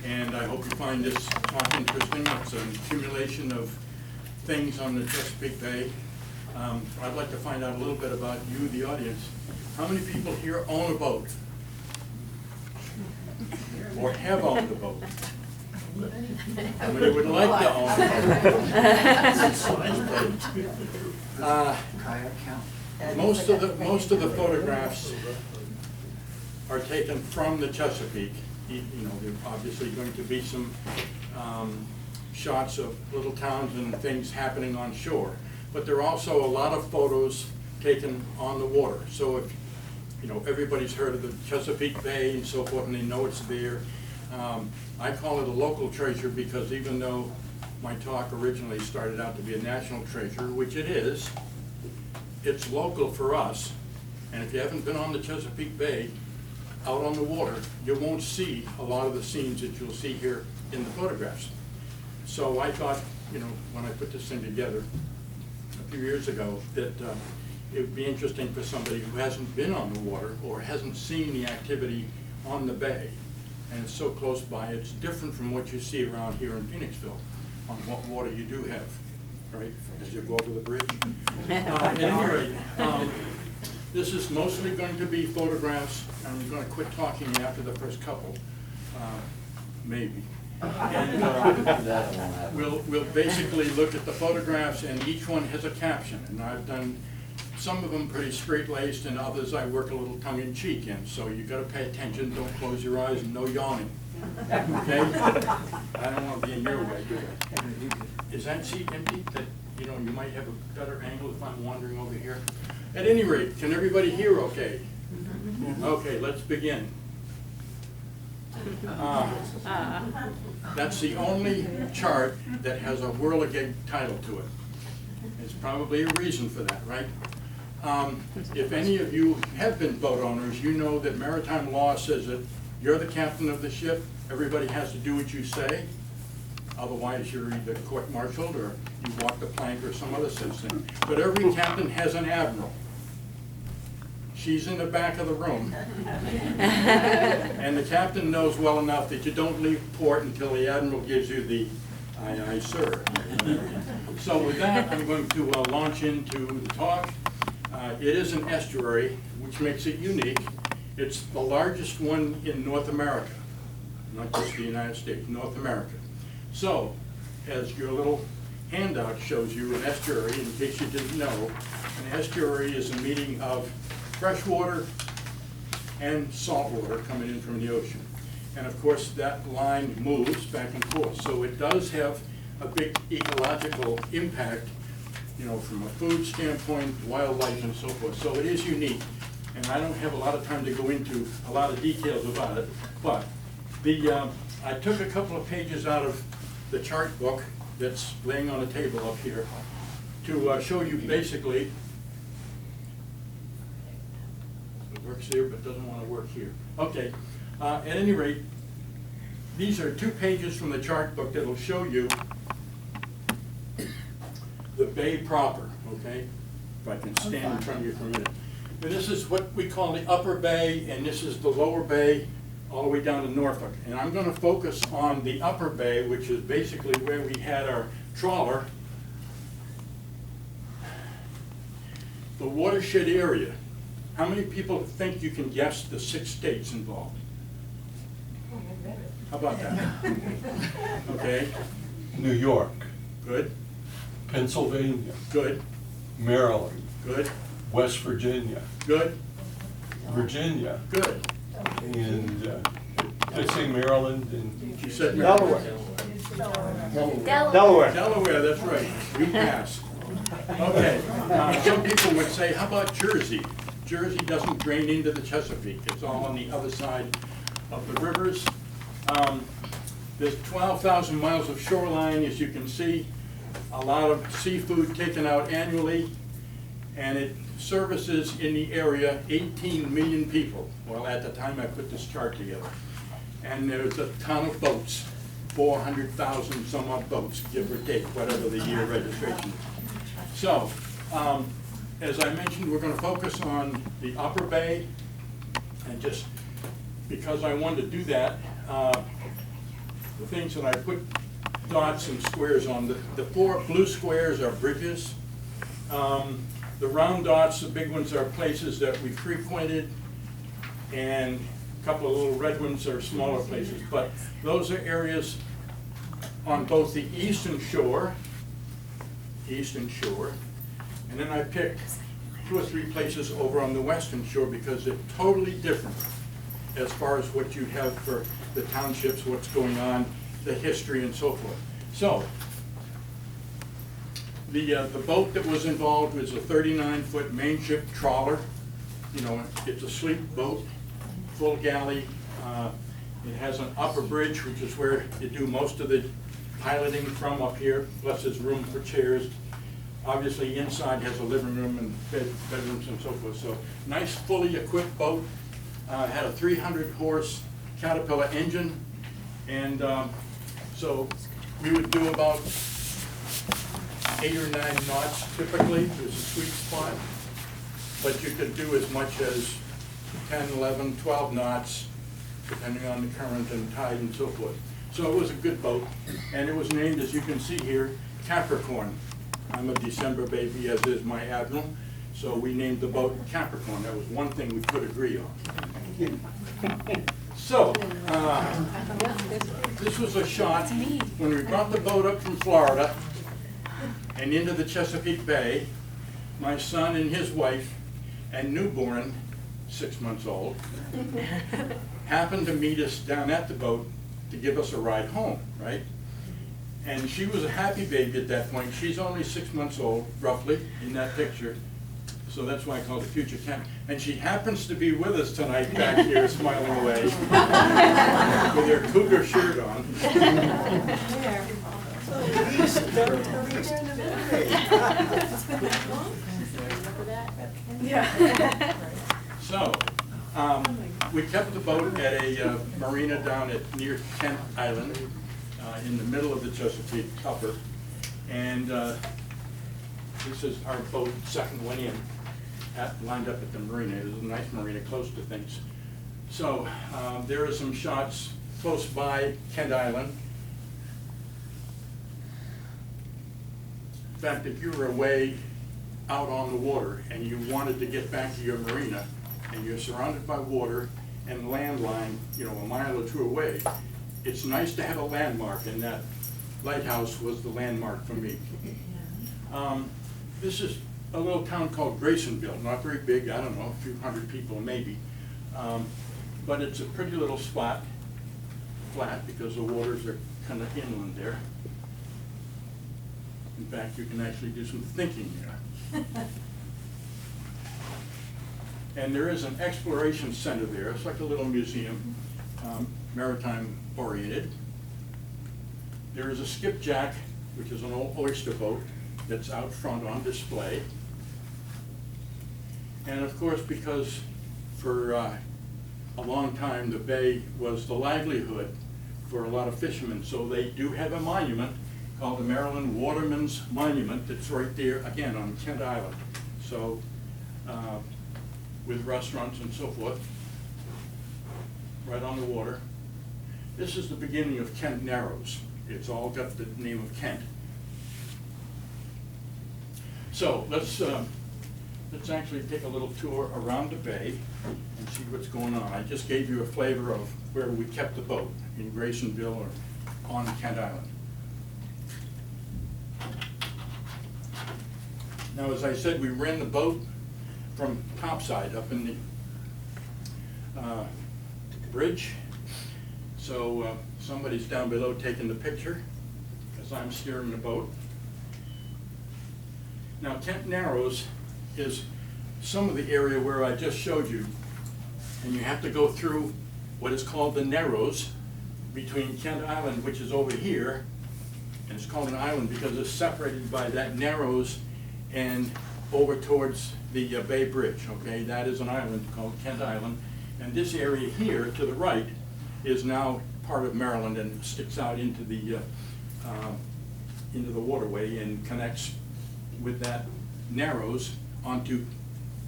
and I hope you find this talk interesting. It's an accumulation of things on the Chesapeake Bay. I'd like to find out a little bit about you, the audience. How many people here own a boat? Or have owned a boat? How many would like to own a boat? Most of the photographs are taken from the Chesapeake. You know, there are obviously going to be some shots of little towns and things happening on shore, but there are also a lot of photos taken on the water. So if you know, everybody's heard of the Chesapeake Bay and so forth, and they know it's there. I call it a local treasure because even though my talk originally started out to be a national treasure, which it is, it's local for us. And if you haven't been on the Chesapeake Bay, out on the water, you won't see a lot of the scenes that you'll see here in the photographs. So I thought, you know, when I put this thing together a few years ago, that it would be interesting for somebody who hasn't been on the water or hasn't seen the activity on the bay. And it's so close by, it's different from what you see around here in Phoenixville on what water you do have, right, as you go over the bridge. At any rate, this is mostly going to be photographs. I'm going to quit talking after the first couple, maybe. And we'll basically look at the photographs, and each one has a caption. And I've done some of them pretty straight-laced, and others I work a little tongue-in-cheek in. So you got to pay attention. Don't close your eyes and no yawning. Okay? I don't want to be in your way, do I? Is that seat empty? That you know you might have a better angle if I'm wandering over here. At any rate, can everybody hear okay? Okay, let's begin. That's the only chart that has a whirligig title to it. There's probably a reason for that, right? If any of you have been boat owners, you know that maritime law says that you're the captain of the ship, everybody has to do what you say, otherwise you're either court-martialed or you walk the plank or some other such thing. But every captain has an admiral. She's in the back of the room. And the captain knows well enough that you don't leave port until the admiral gives you the aye, aye, sir. So with that, I'm going to launch into the talk. It is an estuary, which makes it unique. It's the largest one in North America, not just the United States, North America. So, as your little handout shows you, an estuary, in case you didn't know, an estuary is a meeting of fresh water and salt water coming in from the ocean. And of course, that line moves back and forth. So it does have a big ecological impact, you know, from a food standpoint, wildlife and so forth. So it is unique. And I don't have a lot of time to go into a lot of details about it, but I took a couple of pages out of the chart book that's laying on the table up here to show you basically. It works here but doesn't want to work here. Okay, at any rate, these are 2 pages from the chart book that will show you the bay proper, okay? If I can stand in front of you for a minute. And this is what we call the upper bay, and this is the lower bay all the way down to Norfolk. And I'm going to focus on the upper bay, which is basically where we had our trawler. The watershed area. How many people think you can guess the 6 states involved? How about that? Okay. New York. Good. Pennsylvania. Good. Maryland. Good. West Virginia. Good. Virginia. Good. And did I say Maryland? And You said Delaware. Delaware. Delaware, that's right. You passed. Okay. Some people would say, how about Jersey? Jersey doesn't drain into the Chesapeake. It's all on the other side of the rivers. There's 12,000 miles of shoreline, as you can see. A lot of seafood taken out annually, and it services in the area 18 million people. Well, at the time I put this chart together. And there's a ton of boats, 400,000 some odd boats, give or take, whatever the year registration is. So, as I mentioned, we're going to focus on the upper bay, and just because I wanted to do that, the things that I put dots and squares on. The 4 blue squares are bridges. The round dots, the big ones, are places that we frequented, and a couple of little red ones are smaller places. But those are areas on both the eastern shore, and then I picked 2 or 3 places over on the western shore because they're totally different as far as what you have for the townships, what's going on, the history, and so forth. So, the boat that was involved was a 39-foot mainship trawler. You know, it's a sleek boat, full galley. It has an upper bridge, which is where you do most of the piloting from up here, plus there's room for chairs. Obviously, inside has a living room and bedrooms and so forth. So, nice, fully equipped boat. Had a 300-horse Caterpillar engine, and so we would do about 8 or 9 knots typically. It was a sweet spot, but you could do as much as 10, 11, 12 knots, depending on the current and tide and so forth. So it was a good boat, and it was named, as you can see here, Capricorn. I'm a December baby, as is my admiral, so we named the boat Capricorn. That was one thing we could agree on. So, this was a shot when we brought the boat up from Florida and into the Chesapeake Bay. My son and his wife and newborn, 6 months old, happened to meet us down at the boat to give us a ride home, right? And she was a happy baby at that point. She's only 6 months old, roughly, in that picture. So that's why I call it future camp. And she happens to be with us tonight back here, smiling away, with her cougar shirt on. So, we kept the boat at a marina down at near Kent Island, in the middle of the Chesapeake upper. And this is our boat, second one in, lined up at the marina. It was a nice marina, close to things. So there are some shots close by Kent Island. In fact, if you were away out on the water and you wanted to get back to your marina and you're surrounded by water and landline, you know, a mile or 2 away, it's nice to have a landmark, and that lighthouse was the landmark for me. This is a little town called Graysonville, not very big, I don't know, a few hundred people maybe. But it's a pretty little spot, flat, because the waters are kind of inland there. In fact, you can actually do some thinking there. And there is an exploration center there. It's like a little museum, maritime oriented. There is a skipjack, which is an old oyster boat that's out front on display. And of course, because for a long time the bay was the livelihood for a lot of fishermen, so they do have a monument called the Maryland Waterman's Monument that's right there, again, on Kent Island. So, with restaurants and so forth, right on the water. This is the beginning of Kent Narrows. It's all got the name of Kent. So let's actually take a little tour around the bay and see what's going on. I just gave you a flavor of where we kept the boat, in Graysonville or on Kent Island. Now, as I said, we ran the boat from topside up in the bridge. So somebody's down below taking the picture as I'm steering the boat. Now, Kent Narrows is some of the area where I just showed you, and you have to go through what is called the Narrows between Kent Island, which is over here, and it's called an island because it's separated by that Narrows and over towards the Bay Bridge, okay? That is an island called Kent Island, and this area here to the right is now part of Maryland and sticks out into the waterway and connects with that Narrows onto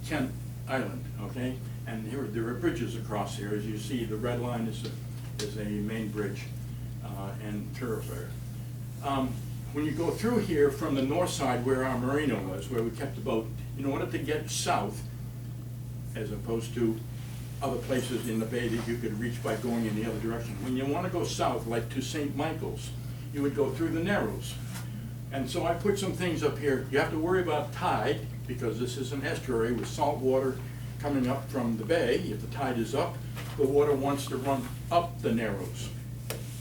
Kent Island, okay? And there are bridges across here. As you see, the red line is a main bridge. and thoroughfare. When you go through here from the north side where our marina was, where we kept the boat, in order to get south, as opposed to other places in the bay that you could reach by going in the other direction. When you want to go south, like to St. Michael's, you would go through the Narrows. And so I put some things up here. You have to worry about tide, because this is an estuary with salt water coming up from the bay. If the tide is up, the water wants to run up the Narrows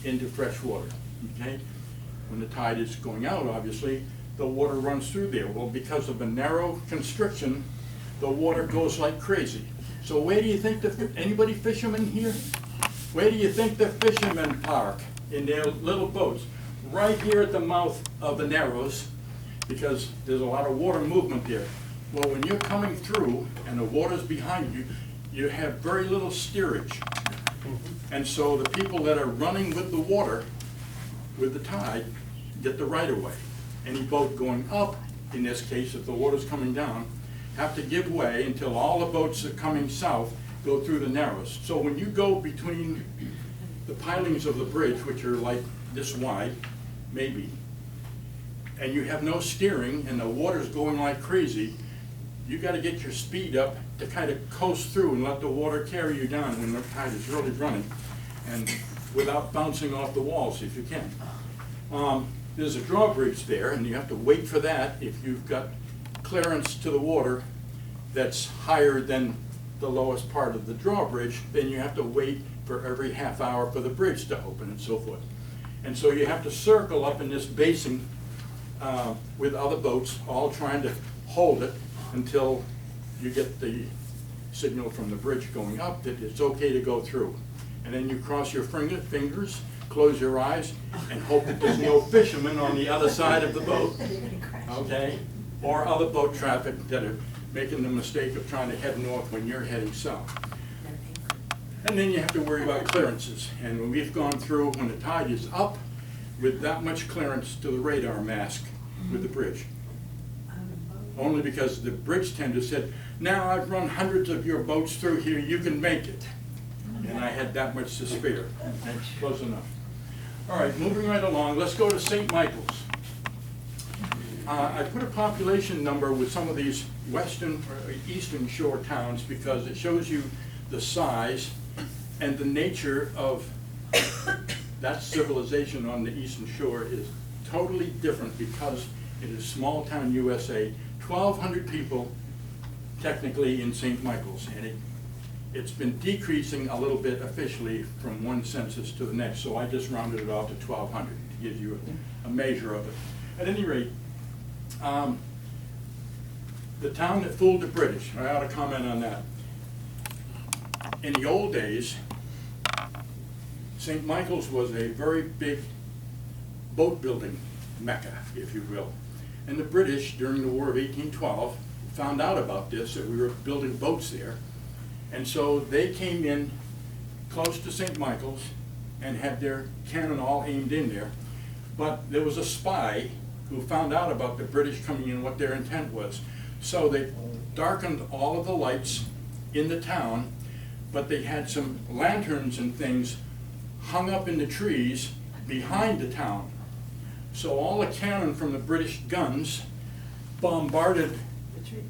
into fresh water, okay? When the tide is going out, obviously, the water runs through there. Well, because of a narrow constriction, the water goes like crazy. So where do you think anybody fishermen here? Where do you think the fishermen park in their little boats? Right here at the mouth of the Narrows, because there's a lot of water movement there. Well, when you're coming through and the water's behind you, you have very little steerage. And so the people that are running with the water, with the tide, get the right of way. Any boat going up, in this case, if the water's coming down, have to give way until all the boats that are coming south go through the Narrows. So when you go between the pilings of the bridge, which are like this wide, maybe, and you have no steering and the water's going like crazy, you got to get your speed up to kind of coast through and let the water carry you down when the tide is really running, and without bouncing off the walls if you can. There's a drawbridge there, and you have to wait for that if you've got clearance to the water that's higher than the lowest part of the drawbridge. Then you have to wait for every half hour for the bridge to open and so forth. And so you have to circle up in this basin with other boats, all trying to hold it until you get the signal from the bridge going up that it's okay to go through. And then you cross your fingers, close your eyes, and hope that there's no fishermen on the other side of the boat, okay? Or other boat traffic that are making the mistake of trying to head north when you're heading south. And then you have to worry about clearances. And we've gone through, when the tide is up, with that much clearance to the radar mast with the bridge. Only because the bridge tender said, now I've run hundreds of your boats through here, you can make it. And I had that much to spare. Okay, close enough. All right, moving right along, let's go to St. Michael's. I put a population number with some of these western or eastern shore towns because it shows you the size and the nature of that civilization on the eastern shore is totally different because it is small town USA, 1,200 people technically in St. Michael's, and it's been decreasing a little bit officially from one census to the next, so I just rounded it off to 1,200 to give you a measure of it. At any rate, the town that fooled the British, I ought to comment on that. In the old days, St. Michael's was a very big boat building mecca, if you will. And the British, during the War of 1812, found out about this, that we were building boats there. And so they came in close to St. Michael's and had their cannon all aimed in there. But there was a spy who found out about the British coming in, what their intent was. So they darkened all of the lights in the town, but they had some lanterns and things hung up in the trees behind the town. So all the cannon from the British guns bombarded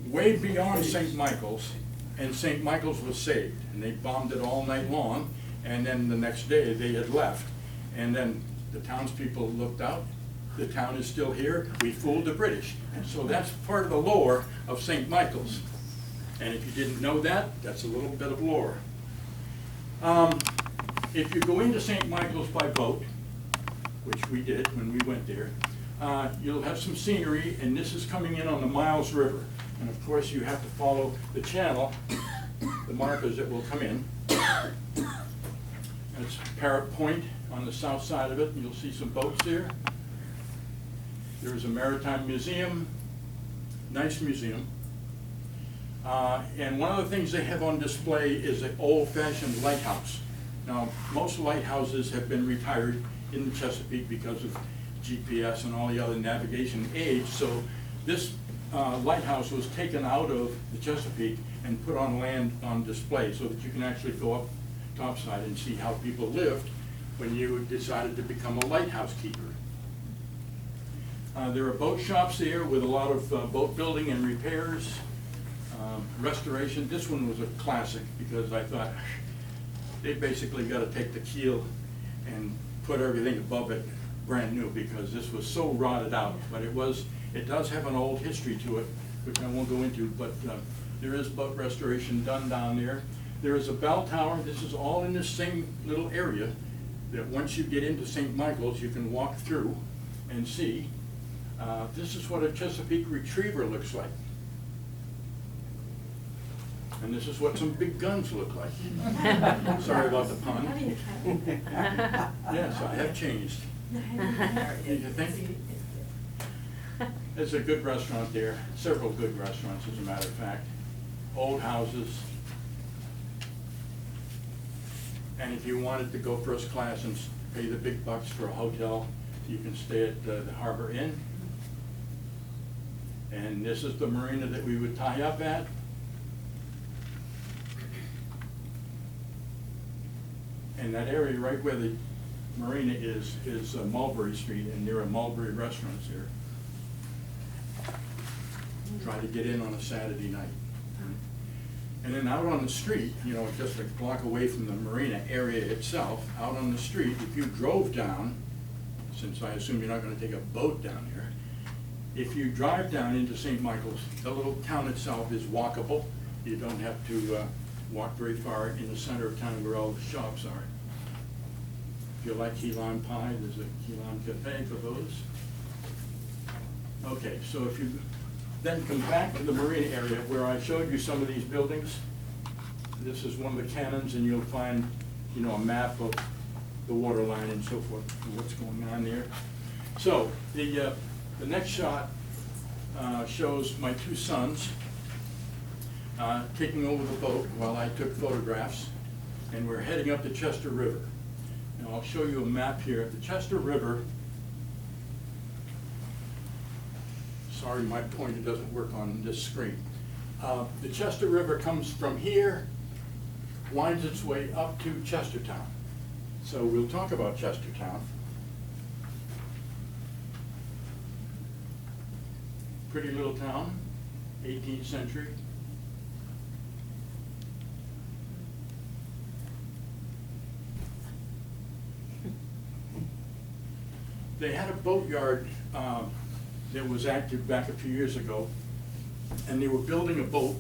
way beyond St. Michael's, and St. Michael's was saved. And they bombed it all night long, and then the next day they had left. And then the townspeople looked out. The town is still here. We fooled the British. And so that's part of the lore of St. Michael's. And if you didn't know that, that's a little bit of lore. If you go into St. Michael's by boat, which we did when we went there, you'll have some scenery, and this is coming in on the Miles River. And of course you have to follow the channel, the markers that will come in. That's Parrot Point on the south side of it, and you'll see some boats there. There's a maritime museum, nice museum. And one of the things they have on display is an old-fashioned lighthouse. Now, most lighthouses have been retired in the Chesapeake because of GPS and all the other navigation aids. So this lighthouse was taken out of the Chesapeake and put on land on display so that you can actually go up topside and see how people lived when you decided to become a lighthouse keeper. There are boat shops there with a lot of boat building and repairs, restoration. This one was a classic because I thought they basically got to take the keel and put everything above it brand new because this was so rotted out. But it does have an old history to it, which I won't go into, but there is boat restoration done down there. There is a bell tower. This is all in the same little area that once you get into St. Michael's, you can walk through and see. This is what a Chesapeake retriever looks like. And this is what some big guns look like. Sorry about the pun. Yes, I have changed. You think? There's a good restaurant there, several good restaurants as a matter of fact. Old houses. And if you wanted to go first class and pay the big bucks for a hotel, you can stay at the Harbor Inn. And this is the marina that we would tie up at. And that area right where the marina is Mulberry Street, and there are Mulberry restaurants there. Try to get in on a Saturday night. And then out on the street, you know, just a block away from the marina area itself, out on the street, if you drove down, since I assume you're not going to take a boat down here, if you drive down into St. Michael's, the little town itself is walkable. You don't have to walk very far in the center of town where all the shops are. If you like key lime pie, there's a key lime cafe for those. Okay, so if you then come back to the marina area where I showed you some of these buildings, this is one of the cannons, and you'll find, you know, a map of the water line and so forth, and what's going on there. So the next shot shows my two sons taking over the boat while I took photographs, and we're heading up the Chester River. And I'll show you a map here. The Chester River, sorry, my pointer doesn't work on this screen. The Chester River comes from here, winds its way up to Chestertown. So we'll talk about Chestertown. Pretty little town, 18th century. They had a boatyard that was active back a few years ago, and they were building a boat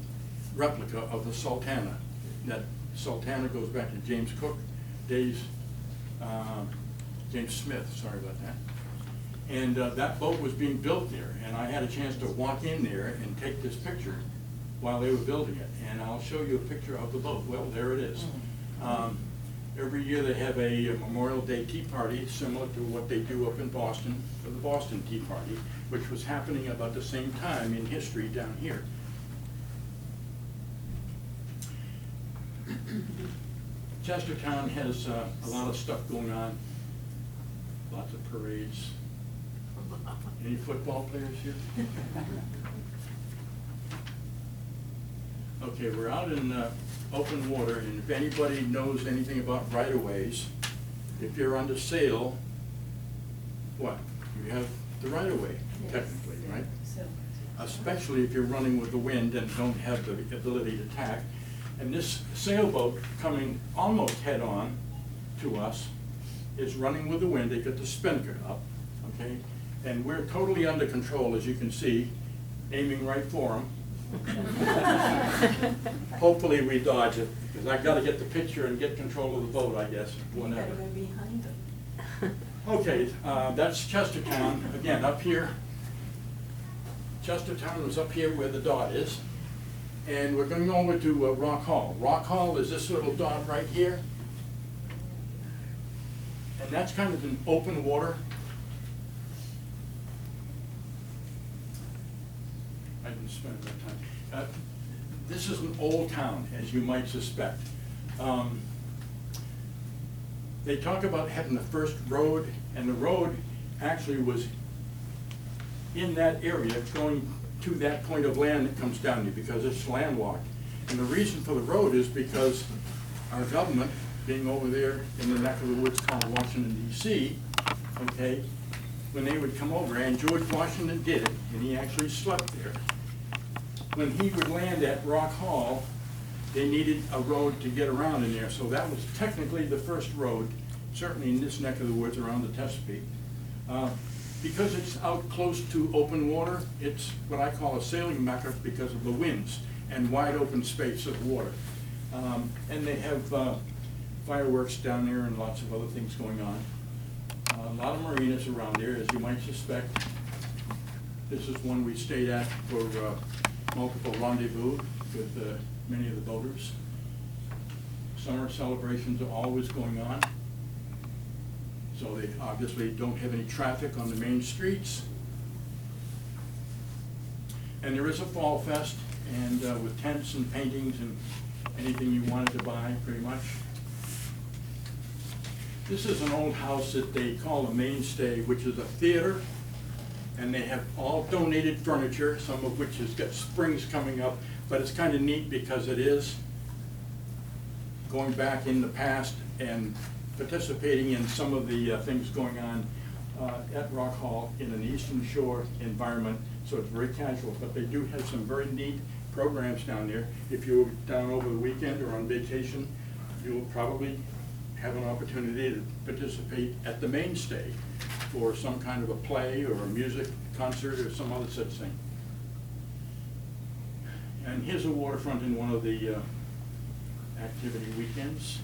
replica of the Sultana. That Sultana goes back to James Cook days, James Smith, sorry about that. And that boat was being built there, and I had a chance to walk in there and take this picture while they were building it. And I'll show you a picture of the boat. Well, there it is. Every year they have a Memorial Day Tea Party, similar to what they do up in Boston for the Boston Tea Party, which was happening about the same time in history down here. Chestertown has a lot of stuff going on, lots of parades. Any football players here? Okay, we're out in open water, and if anybody knows anything about right-of-ways, if you're under sail, what? You have the right-of-way, technically, right? Especially if you're running with the wind and don't have the ability to tack. And this sailboat coming almost head-on to us is running with the wind. They got the spinnaker up, okay? And we're totally under control, as you can see, aiming right for them. Hopefully we dodge it, because I've got to get the picture and get control of the boat, I guess, whenever. Behind them. Okay, that's Chestertown, again, up here. Chestertown was up here where the dot is. And we're going over to Rock Hall. Rock Hall is this little dot right here. And that's kind of an open water. I didn't spend that time. This is an old town, as you might suspect. They talk about having the first road, and the road actually was in that area going to that point of land that comes down to, because it's landlocked. And the reason for the road is because our government being over there in the neck of the woods called Washington DC, okay, when they would come over, and George Washington did it, and he actually slept there. When he would land at Rock Hall, they needed a road to get around in there, so that was technically the first road, certainly in this neck of the woods around the Chesapeake. Because it's out close to open water, it's what I call a sailing mecca because of the winds and wide open space of water. And they have fireworks down there and lots of other things going on. A lot of marinas around there, as you might suspect. This is one we stayed at for multiple rendezvous with many of the boaters. Summer celebrations are always going on. So they obviously don't have any traffic on the main streets. And there is a fall fest, and with tents and paintings and anything you wanted to buy, pretty much. This is an old house that they call a mainstay, which is a theater, and they have all donated furniture, some of which has got springs coming up, but it's kind of neat because it is going back in the past and participating in some of the things going on at Rock Hall in an Eastern Shore environment, so it's very casual, but they do have some very neat programs down there. If you're down over the weekend or on vacation, you'll probably have an opportunity to participate at the mainstay for some kind of a play or a music concert or some other such thing. And here's a waterfront in one of the activity weekends.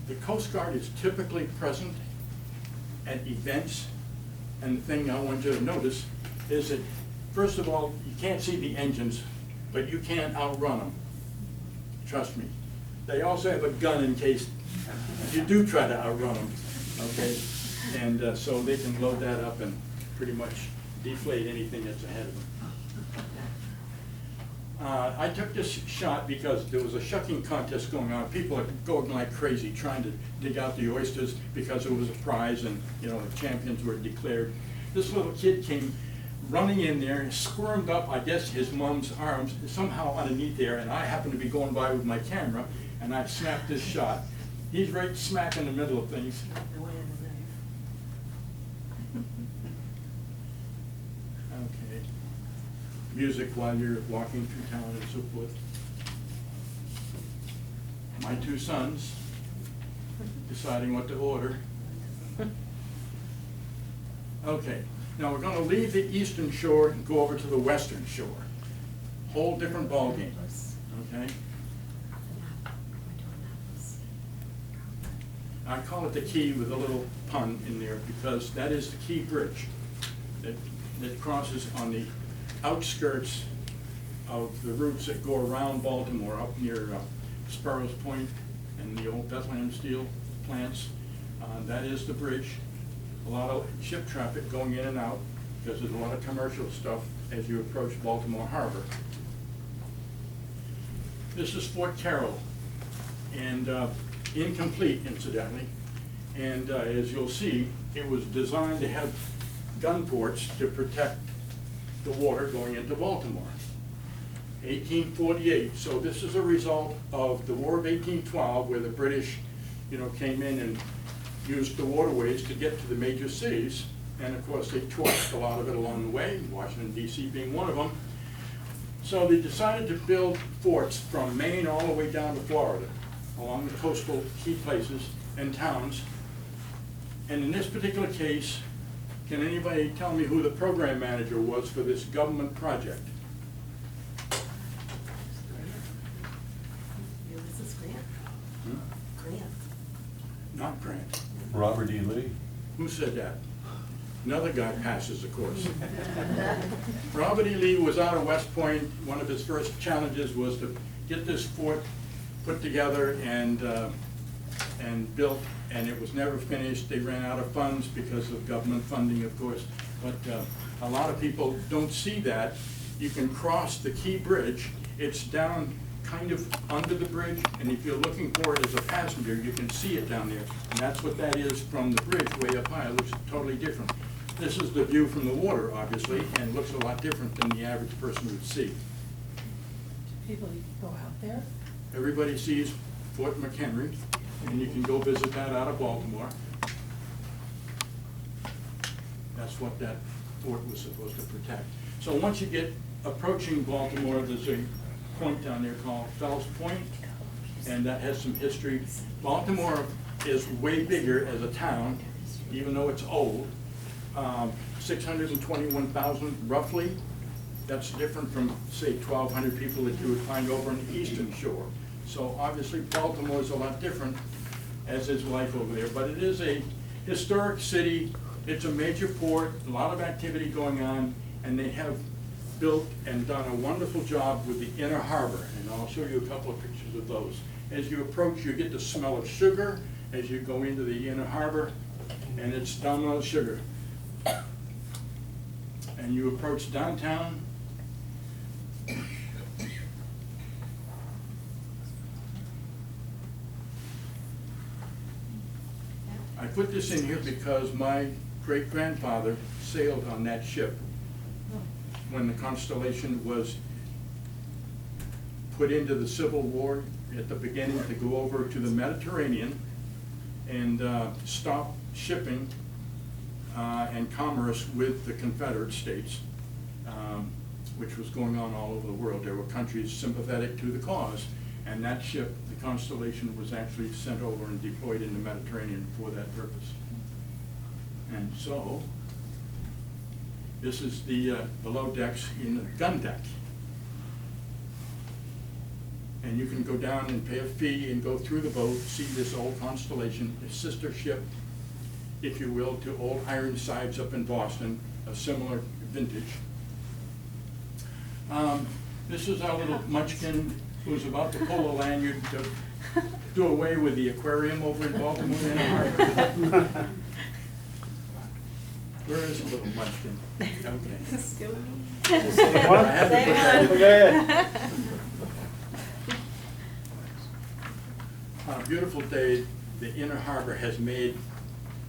The Coast Guard is typically present at events, and the thing I want you to notice is that, first of all, you can't see the engines, but you can't outrun them. Trust me. They also have a gun in case you do try to outrun them, okay? And so they can load that up and pretty much deflate anything that's ahead of them. I took this shot because there was a shucking contest going on. People are going like crazy trying to dig out the oysters because it was a prize and, you know, the champions were declared. This little kid came running in there and squirmed up, I guess, his mom's arms somehow underneath there, and I happened to be going by with my camera, and I snapped this shot. He's right smack in the middle of things. Okay. Music while you're walking through town and so forth. My two sons deciding what to order. Okay, now we're going to leave the eastern shore and go over to the western shore. Whole different ballgame, okay? I call it the Key with a little pun in there because that is the Key Bridge that crosses on the outskirts of the routes that go around Baltimore up near Sparrows Point and the old Bethlehem Steel plants. That is the bridge. A lot of ship traffic going in and out because there's a lot of commercial stuff as you approach Baltimore Harbor. This is Fort Carroll, and incomplete incidentally, and as you'll see, it was designed to have gun ports to protect the water going into Baltimore. 1848, so this is a result of the War of 1812 where the British, you know, came in and used the waterways to get to the major cities, and of course they torched a lot of it along the way, Washington DC being one of them. So they decided to build forts from Maine all the way down to Florida, along the coastal key places and towns. And in this particular case, can anybody tell me who the program manager was for this government project? Ulysses Grant. Grant. Not Grant. Robert E. Lee. Who said that? Another guy passes the course. Robert E. Lee was out of West Point. One of his first challenges was to get this fort put together and built, and it was never finished. They ran out of funds because of government funding, of course. But a lot of people don't see that. You can cross the Key Bridge. It's down kind of under the bridge, and if you're looking for it as a passenger, you can see it down there. And that's what that is from the bridge way up high. It looks totally different. This is the view from the water, obviously, and looks a lot different than the average person would see. People go out there? Everybody sees Fort McHenry, and you can go visit that out of Baltimore. That's what that fort was supposed to protect. So once you get approaching Baltimore, there's a point down there called Fells Point, and that has some history. Baltimore is way bigger as a town, even though it's old. 621,000 roughly. That's different from, say, 1,200 people that you would find over on the eastern shore. So obviously Baltimore is a lot different, as is life over there. But it is a historic city. It's a major port, a lot of activity going on, and they have built and done a wonderful job with the inner harbor. And I'll show you a couple of pictures of those. As you approach, you get the smell of sugar as you go into the inner harbor, and it's Domino sugar. And you approach downtown. I put this in here because my great-grandfather sailed on that ship when the Constellation was put into the Civil War at the beginning to go over to the Mediterranean and stop shipping and commerce with the Confederate States, which was going on all over the world. There were countries sympathetic to the cause, and that ship, the Constellation, was actually sent over and deployed in the Mediterranean for that purpose. And so, this is the below decks in the gun deck. And you can go down and pay a fee and go through the boat, see this old Constellation, a sister ship, if you will, to old Ironsides up in Boston, a similar vintage. This is our little munchkin who's about to pull a lanyard to do away with the aquarium over in Baltimore. Where is the little munchkin? Okay. Still I had to put that in. On a beautiful day, the inner harbor has made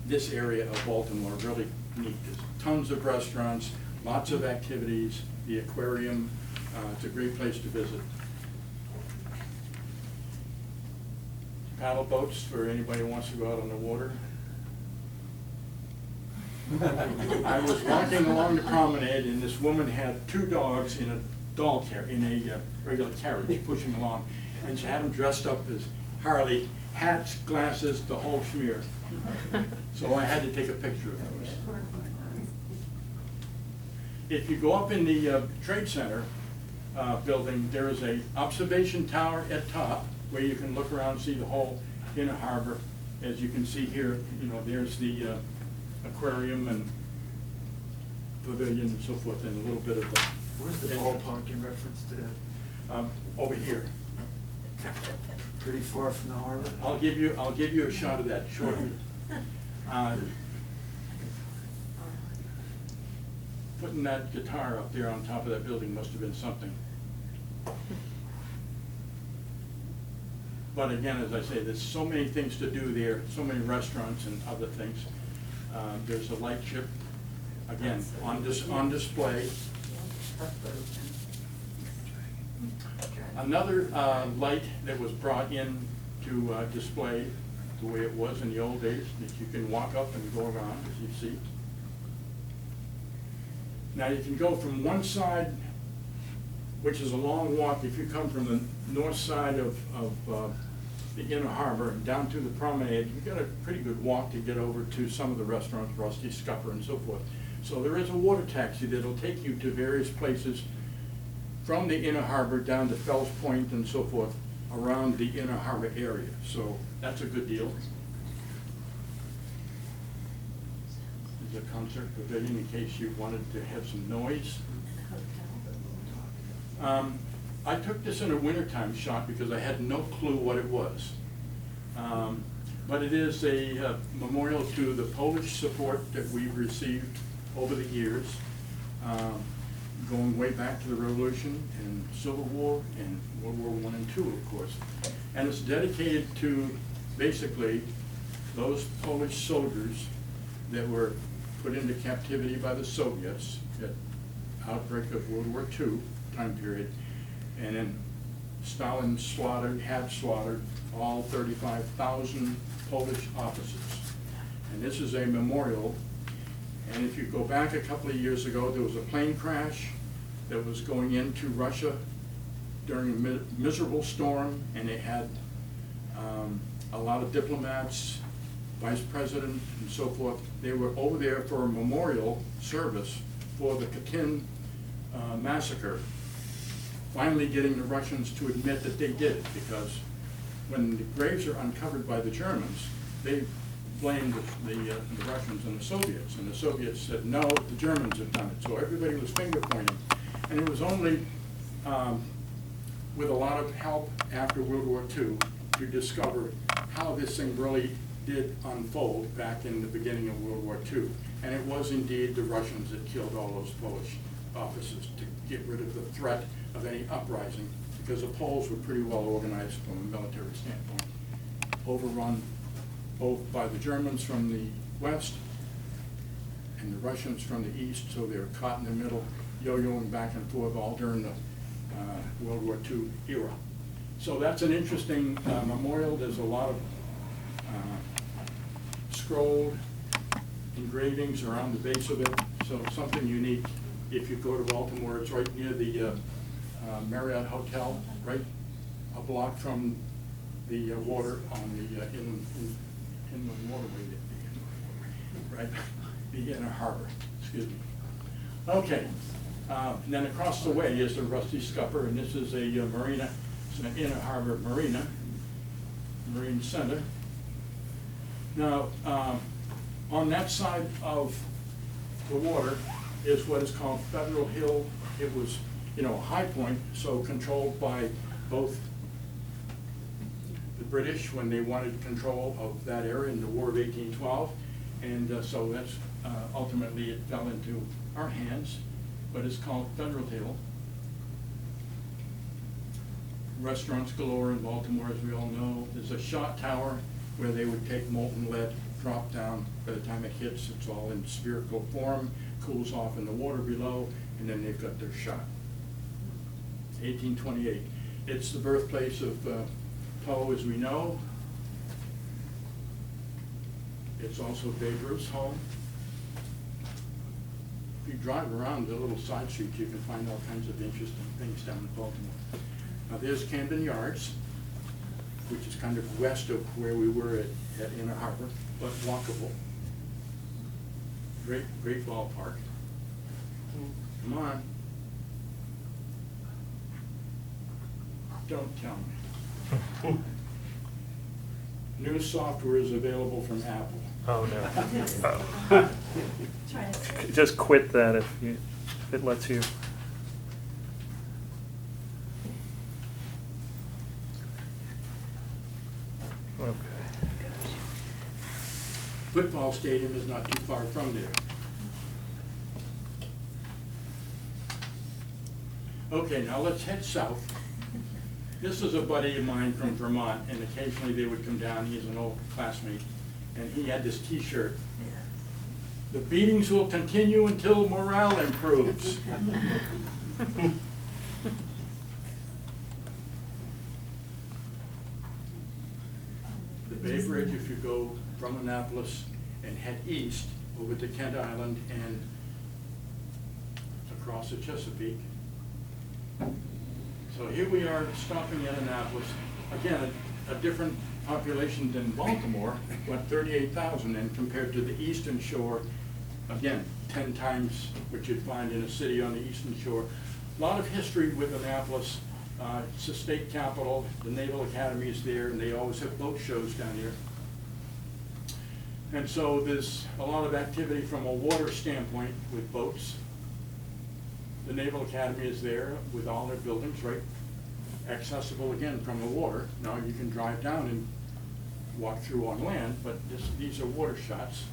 this area of Baltimore really neat. There's tons of restaurants, lots of activities, the aquarium, it's a great place to visit. Paddle boats for anybody who wants to go out on the water. I was walking along the promenade and this woman had two dogs in a regular carriage pushing along, and she had them dressed up as Harley, hats, glasses, the whole schmear. So I had to take a picture of those. If you go up in the Trade Center building, there is a observation tower at top where you can look around and see the whole inner harbor. As you can see here, you know, there's the aquarium and pavilion and so forth, and a little bit of the. Where's the ballpark in reference to that? Over here. Pretty far from the harbor? I'll give you a shot of that shortly. Putting that guitar up there on top of that building must have been something. But again, as I say, there's so many things to do there, so many restaurants and other things. There's a light ship, again, on display. Another light that was brought in to display the way it was in the old days, that you can walk up and go around, as you see. Now you can go from one side, which is a long walk. If you come from the north side of the inner harbor and down to the promenade, you've got a pretty good walk to get over to some of the restaurants, Rusty Scupper and so forth. So there is a water taxi that'll take you to various places from the inner harbor down to Fells Point and so forth around the inner harbor area. So that's a good deal. There's a concert pavilion in case you wanted to have some noise. I took this in a wintertime shot because I had no clue what it was. But it is a memorial to the Polish support that we've received over the years, going way back to the Revolution and Civil War and World War I and II, of course. And it's dedicated to basically those Polish soldiers that were put into captivity by the Soviets at outbreak of World War II time period, and then Stalin had slaughtered all 35,000 Polish officers. And this is a memorial. And if you go back a couple of years ago, there was a plane crash that was going into Russia during a miserable storm, and they had a lot of diplomats, vice president, and so forth. They were over there for a memorial service for the Katyn massacre, finally getting the Russians to admit that they did it, because when the graves are uncovered by the Germans, they blamed the Russians and the Soviets said, no, the Germans have done it. So everybody was finger pointing. And it was only with a lot of help after World War II to discover how this thing really did unfold back in the beginning of World War II. And it was indeed the Russians that killed all those Polish officers to get rid of the threat of any uprising, because the Poles were pretty well organized from a military standpoint. Overrun both by the Germans from the west and the Russians from the east, so they were caught in the middle, yo-yoing back and forth all during the World War II era. So that's an interesting memorial. There's a lot of scrolled engravings around the base of it, so something unique. If you go to Baltimore, it's right near the Marriott Hotel, right a block from the water on the inland waterway, right? The inner harbor, excuse me. Okay, and then across the way is the Rusty Scupper, and this is a marina. It's an inner harbor marina, Marine Center. Now, on that side of the water is what is called Federal Hill. It was, a high point, so controlled by both the British when they wanted control of that area in the War of 1812, and so that's ultimately it fell into our hands, but it's called Federal Hill. Restaurants galore in Baltimore, as we all know. There's a shot tower where they would take molten lead, drop down. By the time it hits, it's all in spherical form, cools off in the water below, and then they've got their shot. 1828. It's the birthplace of Poe, as we know. It's also Babe Ruth's home. If you drive around the little side streets, you can find all kinds of interesting things down in Baltimore. Now there's Camden Yards, which is kind of west of where we were at Inner Harbor, but walkable. Great ballpark. Come on. Don't tell me. New software is available from Apple. Oh, no. Try it. Just quit that if it lets you. Okay. Football stadium is not too far from there. Okay, now let's head south. This is a buddy of mine from Vermont, and occasionally they would come down. He's an old classmate, and he had this T-shirt. The beatings will continue until morale improves. The Bay Bridge, if you go from Annapolis and head east over to Kent Island and across the Chesapeake. So here we are stopping at Annapolis. Again, a different population than Baltimore, but 38,000, and compared to the eastern shore, again, 10 times what you'd find in a city on the eastern shore. A lot of history with Annapolis. It's the state capital. The Naval Academy is there, and they always have boat shows down here. And so there's a lot of activity from a water standpoint with boats. The Naval Academy is there with all their buildings, right? Accessible again from the water. Now you can drive down and walk through on land, but these are water shots.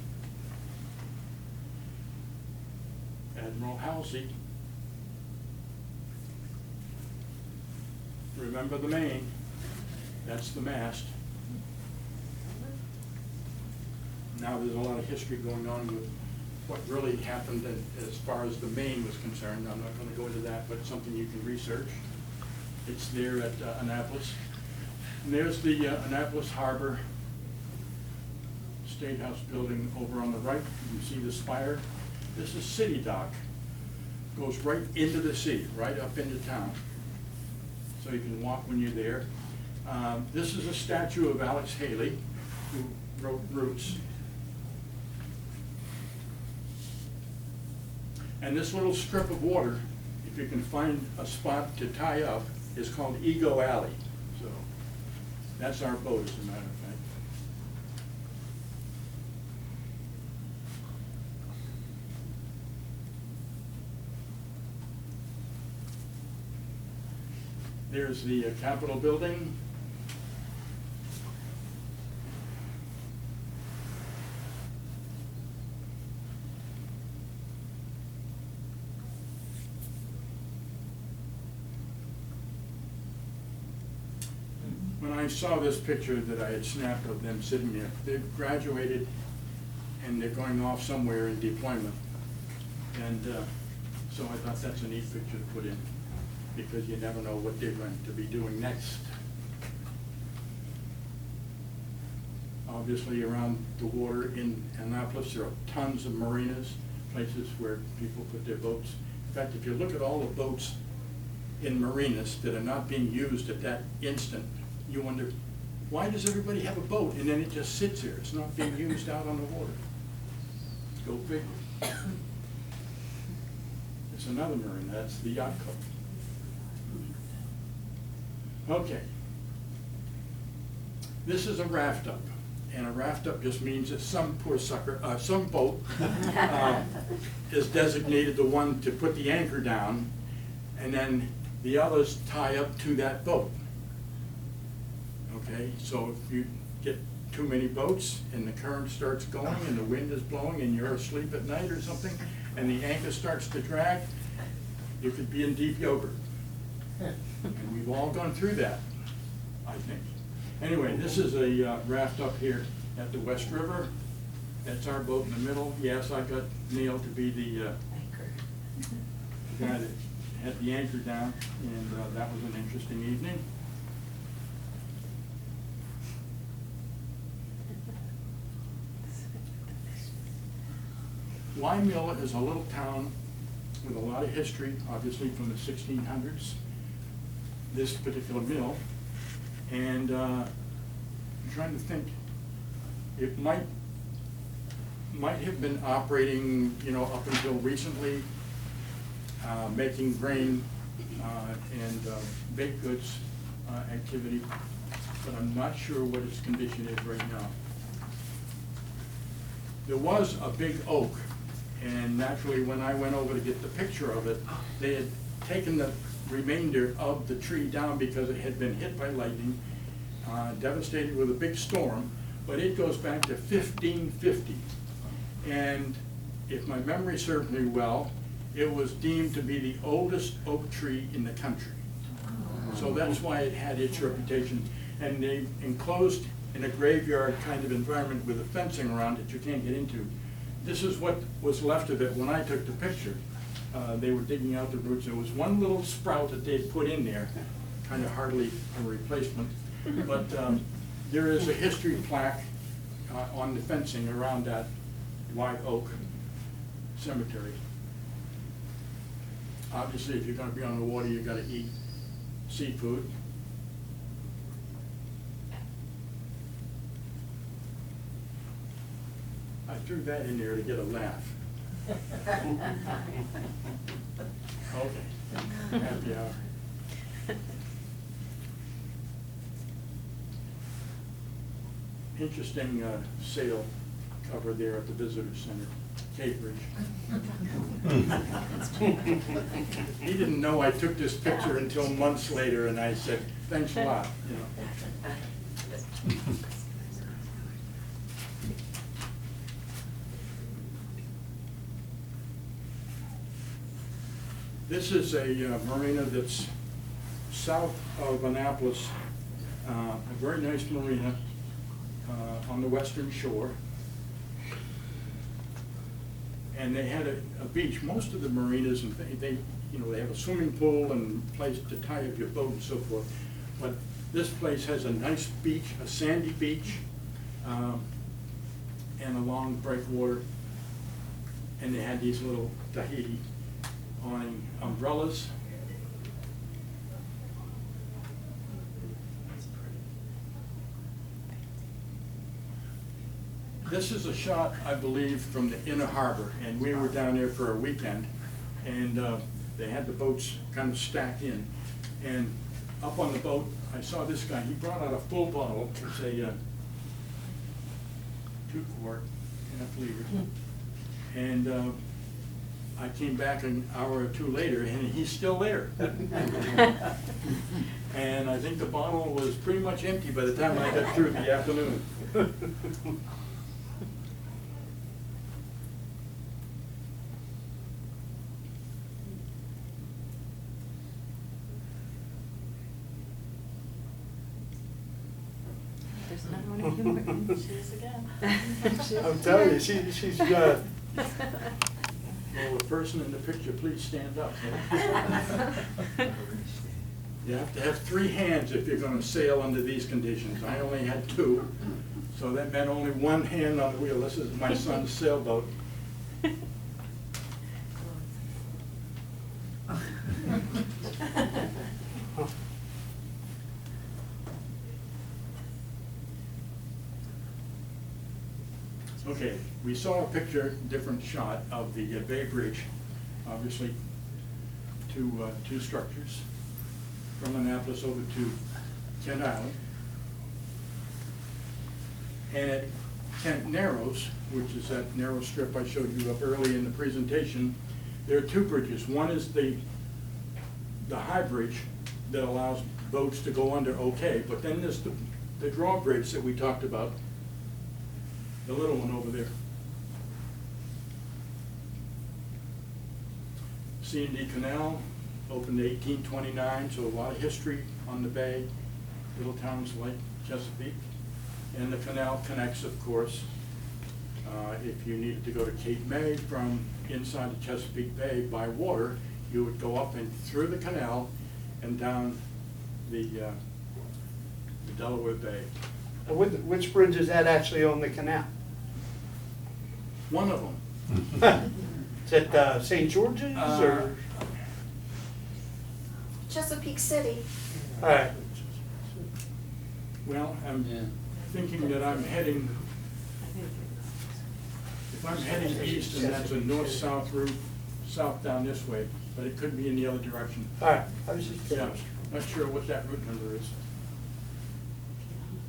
Admiral Halsey. Remember the main. That's the mast. Now there's a lot of history going on with what really happened as far as the main was concerned. I'm not going to go into that, but it's something you can research. It's there at Annapolis. And there's the Annapolis Harbor State House building over on the right. You can see the spire. This is City Dock. Goes right into the sea, right up into town. So you can walk when you're there. This is a statue of Alex Haley, who wrote Roots. And this little strip of water, if you can find a spot to tie up, is called Ego Alley. So that's our boat, as a matter of fact. There's the Capitol building. When I saw this picture that I had snapped of them sitting there, they've graduated and they're going off somewhere in deployment. And so I thought that's a neat picture to put in, because you never know what they're going to be doing next. Obviously, around the water in Annapolis, there are tons of marinas, places where people put their boats. In fact, if you look at all the boats in marinas that are not being used at that instant, you wonder, why does everybody have a boat and then it just sits there? It's not being used out on the water. Go figure. There's another marina, that's the yacht club. Okay. This is a raft up, and a raft up just means that some poor sucker, some boat is designated the one to put the anchor down, and then the others tie up to that boat. Okay, so if you get too many boats and the current starts going and the wind is blowing and you're asleep at night or something, and the anchor starts to drag, you could be in deep yogurt. And we've all gone through that, I think. Anyway, this is a raft up here at the West River. That's our boat in the middle. Yes, I got nailed to be the guy that had the anchor down, and that was an interesting evening. Wye Mill is a little town with a lot of history, obviously from the 1600s, this particular mill. And I'm trying to think, it might have been operating, you know, up until recently, making grain and baked goods activity, but I'm not sure what its condition is right now. There was a big oak, and naturally when I went over to get the picture of it, they had taken the remainder of the tree down because it had been hit by lightning, devastated with a big storm, but it goes back to 1550. And if my memory serves me well, it was deemed to be the oldest oak tree in the country. So that's why it had its reputation. And they enclosed in a graveyard kind of environment with a fencing around it you can't get into. This is what was left of it when I took the picture. They were digging out the roots. There was one little sprout that they'd put in there, kind of hardly a replacement. But there is a history plaque on the fencing around that White Oak Cemetery. Obviously, if you're going to be on the water, you've got to eat seafood. I threw that in there to get a laugh. Okay, happy hour. Interesting sail cover there at the visitor center, Cape Bridge. He didn't know I took this picture until months later, and I said, thanks a lot, you know. This is a marina that's south of Annapolis, a very nice marina on the western shore. And they had a beach. Most of the marinas, and they you know, they have a swimming pool and place to tie up your boat and so forth. But this place has a nice beach, a sandy beach, and a long breakwater. And they had these little Tahiti awning umbrellas. This is a shot, I believe, from the inner harbor, and we were down there for a weekend, and they had the boats kind of stacked in. And up on the boat, I saw this guy. He brought out a full bottle. It's a 2-quart, half liter. And I came back an hour or two later, and he's still there. And I think the bottle was pretty much empty by the time I got through the afternoon. There's another one of you, Morton. She is again. I'm telling you, she's good. Will the person in the picture please stand up? You have to have 3 hands if you're going to sail under these conditions. I only had 2, so that meant only 1 hand on the wheel. This is my son's sailboat. Okay, we saw a picture, different shot of the Bay Bridge, obviously two structures from Annapolis over to Kent Island. And at Kent Narrows, which is that narrow strip I showed you up early in the presentation, there are 2 bridges. One is the high bridge that allows boats to go under okay, but then there's the drawbridge that we talked about, the little one over there. C&D Canal opened in 1829, so a lot of history on the bay, little towns like Chesapeake. And the canal connects, of course, if you needed to go to Cape May from inside the Chesapeake Bay by water, you would go up and through the canal and down the Delaware Bay. Which bridge is that actually on the canal? One of them. Is it St. George's or? Chesapeake City. All right. Well, I'm thinking that I'm heading, if I'm heading east, and that's a north-south route, south down this way, but it could be in the other direction. All right, I was just Yeah, curious. not sure what that route number is.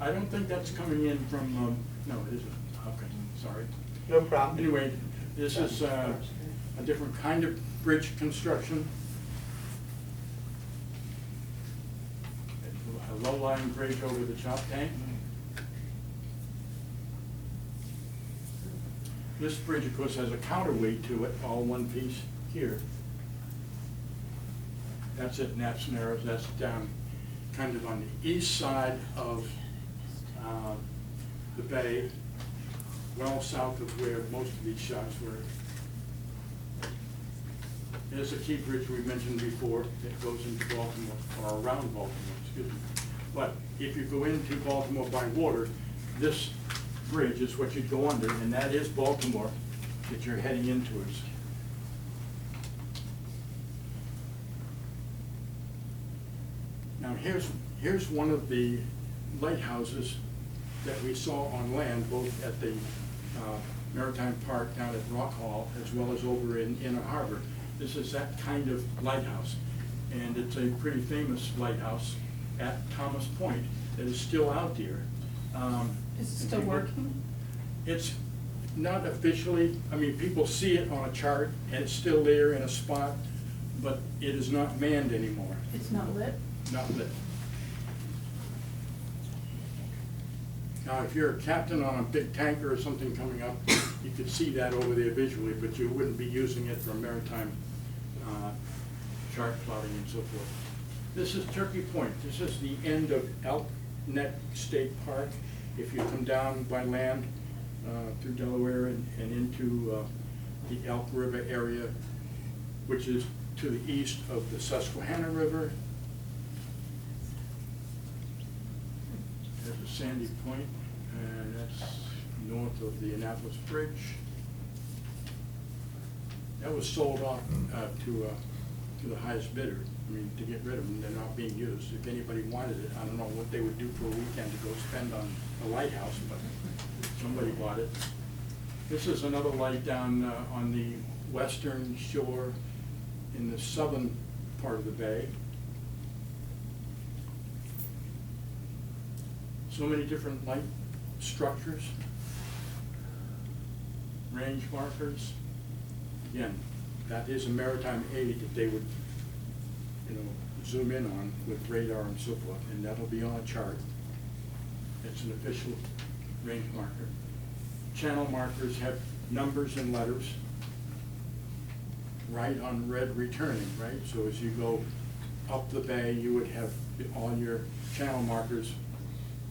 I don't think that's coming in from, no, it isn't. Okay, sorry. No problem. Anyway, this is a different kind of bridge construction. A low-lying bridge over the chop tank. This bridge, of course, has a counterweight to it, all one piece here. That's at Knapp's Narrows. That's down kind of on the east side of the bay, well south of where most of these shots were. There's a key bridge we mentioned before that goes into Baltimore, or around Baltimore, excuse me. But if you go into Baltimore by water, this bridge is what you'd go under, and that is Baltimore that you're heading in towards. Now here's one of the lighthouses that we saw on land, both at the Maritime Park down at Rock Hall, as well as over in Inner Harbor. This is that kind of lighthouse, and it's a pretty famous lighthouse at Thomas Point that is still out there. Is it still working? It's not officially, I mean, people see it on a chart, and it's still there in a spot, but it is not manned anymore. It's not lit? Not lit. Now, if you're a captain on a big tanker or something coming up, you could see that over there visually, but you wouldn't be using it for maritime chart plotting and so forth. This is Turkey Point. This is the end of Elk Neck State Park. If you come down by land through Delaware and into the Elk River area, which is to the east of the Susquehanna River. There's a sandy point, and that's north of the Annapolis Bridge. That was sold off to the highest bidder. I mean, to get rid of them, they're not being used. If anybody wanted it, I don't know what they would do for a weekend to go spend on the lighthouse, but somebody bought it. This is another light down on the western shore in the southern part of the bay. So many different light structures, range markers. Again, that is a maritime aid that they would, you know, zoom in on with radar and so forth, and that'll be on a chart. It's an official range marker. Channel markers have numbers and letters. Right on red returning, right? So as you go up the bay, you would have all your channel markers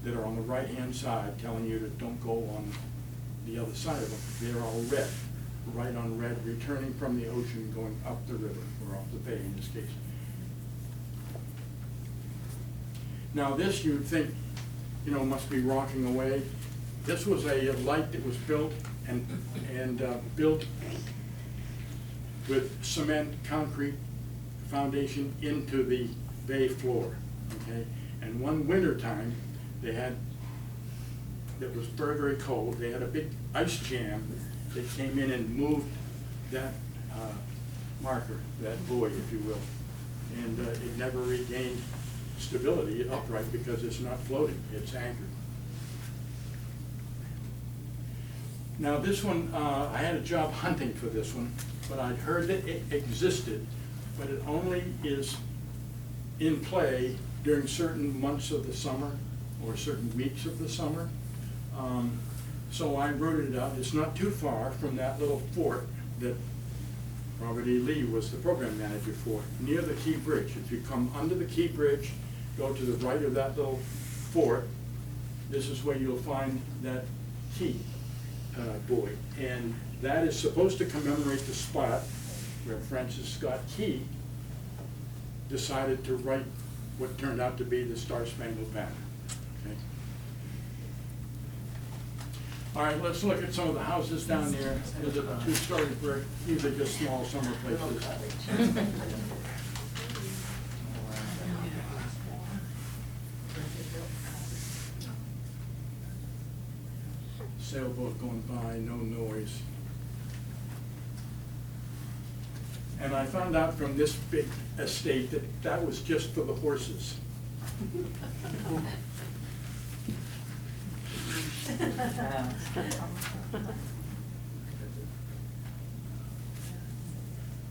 that are on the right-hand side telling you to don't go on the other side of them. They're all red, right on red, returning from the ocean, going up the river, or up the bay in this case. Now this, you'd think, you know, must be rocking away. This was a light that was built and built with cement concrete foundation into the bay floor, okay? And one winter time, they had, it was very, very cold, they had a big ice jam that came in and moved that marker, that buoy, if you will. And it never regained stability upright because it's not floating, it's anchored. Now this one, I had a job hunting for this one, but I'd heard that it existed, but it only is in play during certain months of the summer or certain weeks of the summer. So I wrote it out. It's not too far from that little fort that Robert E. Lee was the program manager for, near the Key Bridge. If you come under the Key Bridge, go to the right of that little fort, this is where you'll find that key buoy. And that is supposed to commemorate the spot where Francis Scott Key decided to write what turned out to be the Star-Spangled Banner. Okay. All right, let's look at some of the houses down there. There's a two-story brick. These are just small summer places. Sailboat going by, no noise. And I found out from this big estate that that was just for the horses.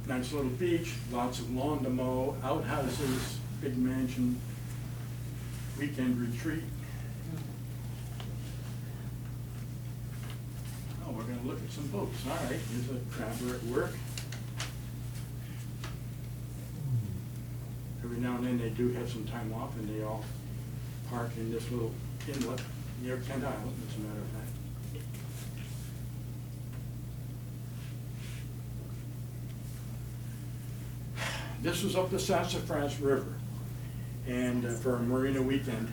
Nice little beach, lots of lawn to mow, outhouses, big mansion, weekend retreat. Oh, we're gonna look at some boats. All right, here's a crabber at work. Every now and then they do have some time off and they all park in this little inlet near Kent Island, as a matter of fact. This was up the Sassafras River and for a marina weekend.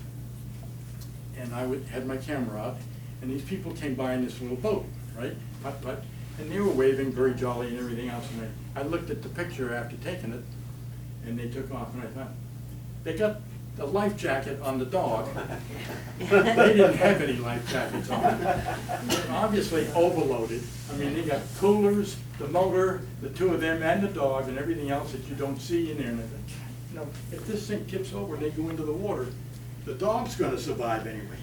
And I had my camera out and these people came by in this little boat, right? Putt-putt. And they were waving, very jolly and everything else. And I looked at the picture after taking it and they took off and I thought, they got the life jacket on the dog. They didn't have any life jackets on. They're obviously overloaded. I mean, they got coolers, the motor, the two of them and the dog and everything else that you don't see in there. And you know, if this thing tips over and they go into the water, the dog's gonna survive anyway.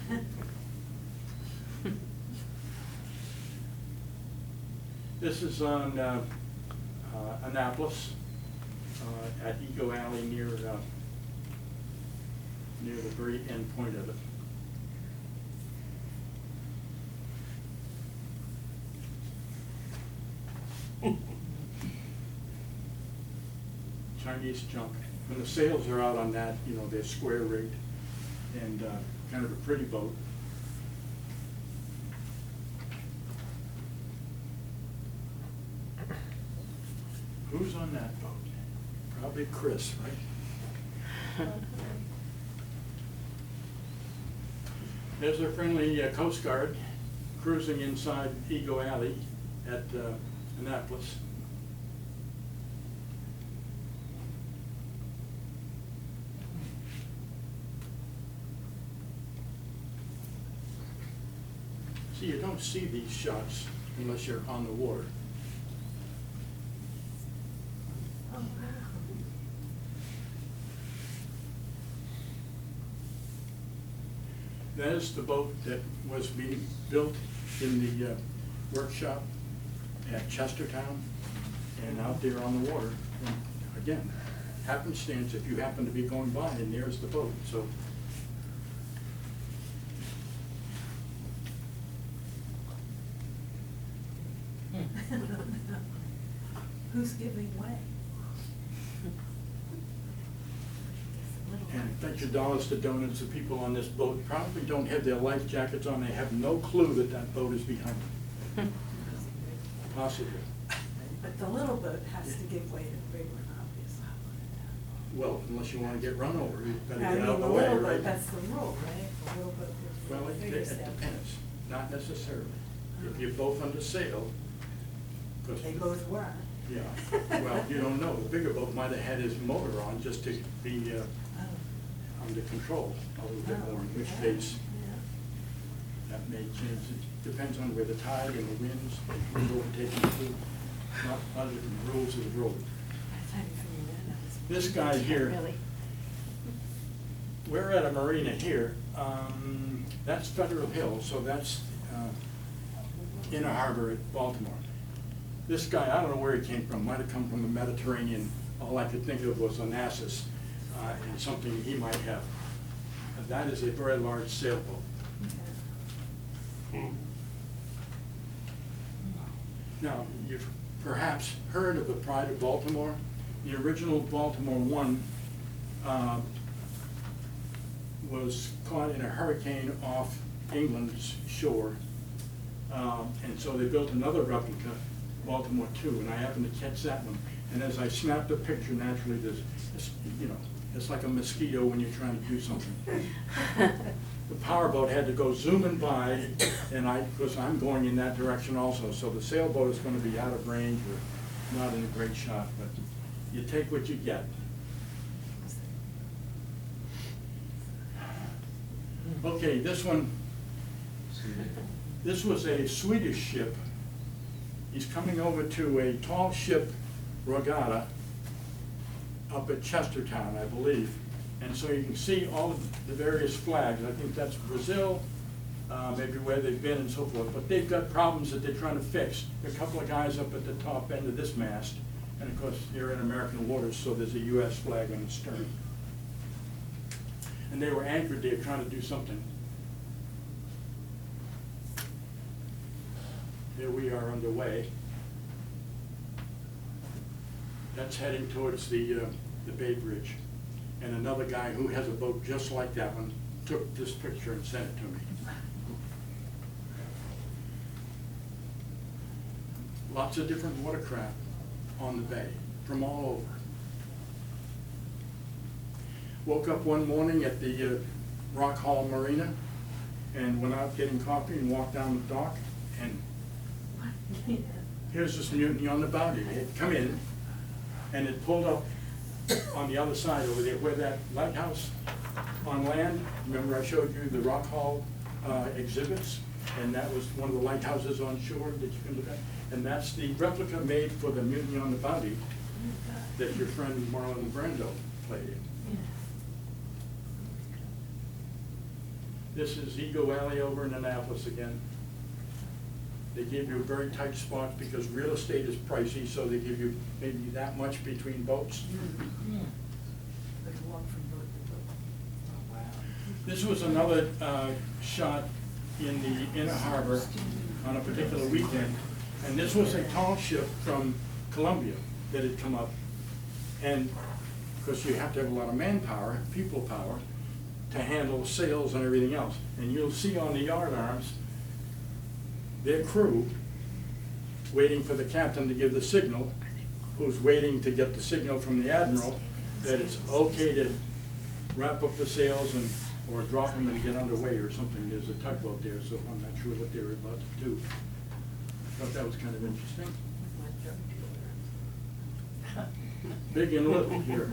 This is on Annapolis, at Eco Alley near the very end point of it. Chinese junk. When the sails are out on that, you know, they're square rigged and kind of a pretty boat. Who's on that boat? Probably Chris, right? There's a friendly Coast Guard cruising inside Eagle Alley at Annapolis. See, you don't see these shots unless you're on the water. Oh, wow. That is the boat that was being built in the workshop at Chestertown and out there on the water. And again, happenstance if you happen to be going by, and there's the boat, so. Who's giving way? And thank your dollars to donuts, the people on this boat probably don't have their life jackets on, they have no clue that that boat is behind them. Possibly. But the little boat has to give way to the big one, obviously. Well, unless you wanna get run over, you better I get mean, out of the the way, little right? boat, that's the rule, right? The little boat gives way Well, to it the bigger stuff. depends, not necessarily. If you're both under sail, 'cause They both were. yeah, well, you don't know, the bigger boat might have had his motor on just to be Oh. under control a little bit more, in which Oh, case yeah. that may change. It depends on where the tide and the winds, who's overtaking the food, not under the rules of the road. By the time you figure that out, it's- This guy here, Really? we're at a marina here, that's Federal Hill, so that's Inner Harbor at Baltimore. This guy, I don't know where he came from, might have come from the Mediterranean. All I could think of was Onassis, and something he might have. That is a very large sailboat. Okay. Now, you've perhaps heard of the Pride of Baltimore. The original Baltimore one was caught in a hurricane off England's shore. And so they built another replica, Baltimore 2, and I happened to catch that one. And as I snapped the picture, naturally, there's, you know, it's like a mosquito when you're trying to do something. The powerboat had to go zooming by, and because I'm going in that direction also, so the sailboat is gonna be out of range or not in a great shot, but you take what you get. Okay, this one, this was a Swedish ship. He's coming over to a tall ship regatta up at Chestertown, I believe. And so you can see all of the various flags. I think that's Brazil, maybe where they've been and so forth. But they've got problems that they're trying to fix. There are a couple of guys up at the top end of this mast. And of course, you're in American waters, so there's a US flag on the stern. And they were anchored there trying to do something. Here we are underway. That's heading towards the Bay Bridge. And another guy who has a boat just like that one took this picture and sent it to me. Lots of different watercraft on the bay from all over. Woke up one morning at the Rock Hall Marina and went out getting coffee and walked down the dock, and here's this mutiny on the bounty. It had come in and it pulled up on the other side over there where that lighthouse on land, remember I showed you the Rock Hall exhibits, and that was one of the lighthouses on shore that you can look at, and that's the replica made for the mutiny on the bounty that your friend Marlon Brando played in. This is Eagle Alley over in Annapolis again. They give you very tight spots because real estate is pricey, so they give you maybe that much between boats. They can walk from boat to boat. Oh, wow. This was another shot in the Inner Harbor on a particular weekend. And this was a tall ship from Columbia that had come up. And of course, you have to have a lot of manpower, people power, to handle sails and everything else. And you'll see on the yard arms, their crew waiting for the captain to give the signal who's waiting to get the signal from the admiral that it's okay to wrap up the sails and, or drop them and get underway or something. There's a tugboat there, so I'm not sure what they were about to do. Thought that was kind of interesting. Big and little here.